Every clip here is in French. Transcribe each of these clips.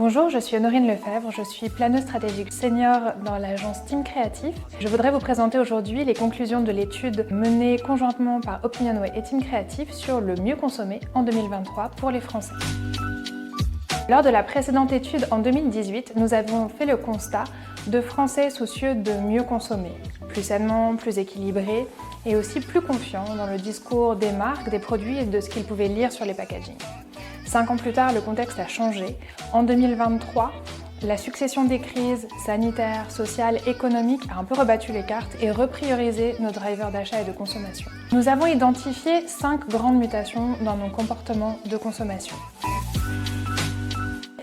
Bonjour, je suis Honorine Lefebvre, je suis planeuse stratégique senior dans l'agence Team Créatif. Je voudrais vous présenter aujourd'hui les conclusions de l'étude menée conjointement par Opinionway et Team Créatif sur le mieux consommer en 2023 pour les Français. Lors de la précédente étude en 2018, nous avons fait le constat de Français soucieux de mieux consommer, plus sainement, plus équilibrés et aussi plus confiants dans le discours des marques, des produits et de ce qu'ils pouvaient lire sur les packagings. 5 ans plus tard, le contexte a changé. En 2023, la succession des crises sanitaires, sociales, économiques a un peu rebattu les cartes et repriorisé nos drivers d'achat et de consommation. Nous avons identifié 5 grandes mutations dans nos comportements de consommation.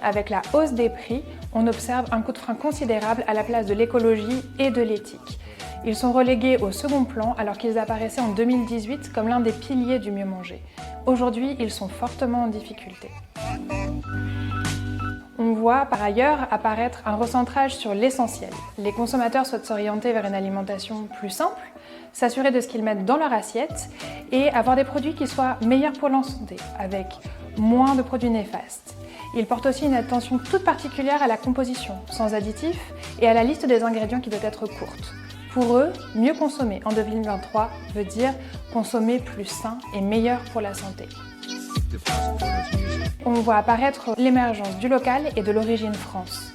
Avec la hausse des prix, on observe un coup de frein considérable à la place de l'écologie et de l'éthique. Ils sont relégués au second plan alors qu'ils apparaissaient en 2018 comme l'un des piliers du mieux manger. Aujourd'hui, ils sont fortement en difficulté. On voit par ailleurs apparaître un recentrage sur l'essentiel. Les consommateurs souhaitent s'orienter vers une alimentation plus simple, s'assurer de ce qu'ils mettent dans leur assiette et avoir des produits qui soient meilleurs pour la santé, avec moins de produits néfastes. Ils portent aussi une attention toute particulière à la composition, sans additifs, et à la liste des ingrédients qui doit être courte. Pour eux, mieux consommer en 2023 veut dire consommer plus sain et meilleur pour la santé. On voit apparaître l'émergence du local et de l'origine France.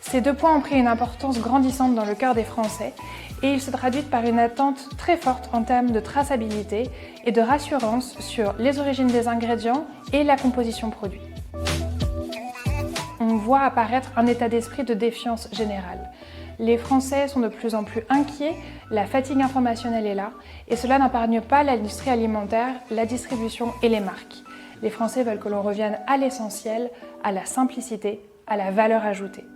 Ces 2 points ont pris une importance grandissante dans le cœur des Français et ils se traduisent par une attente très forte en termes de traçabilité et de rassurance sur les origines des ingrédients et la composition produit. On voit apparaître un état d'esprit de défiance générale. Les Français sont de plus en plus inquiets, la fatigue informationnelle est là, et cela n'épargne pas l'industrie alimentaire, la distribution et les marques. Les Français veulent que l'on revienne à l'essentiel, à la simplicité, à la valeur ajoutée.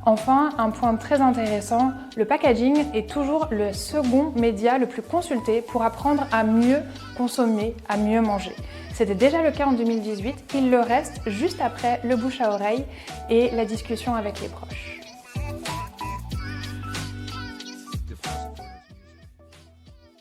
Enfin, un point très intéressant, le packaging est toujours le second média le plus consulté pour apprendre à mieux consommer, à mieux manger. C'était déjà le cas en 2018, il le reste juste après le bouche à oreille et la discussion avec les proches.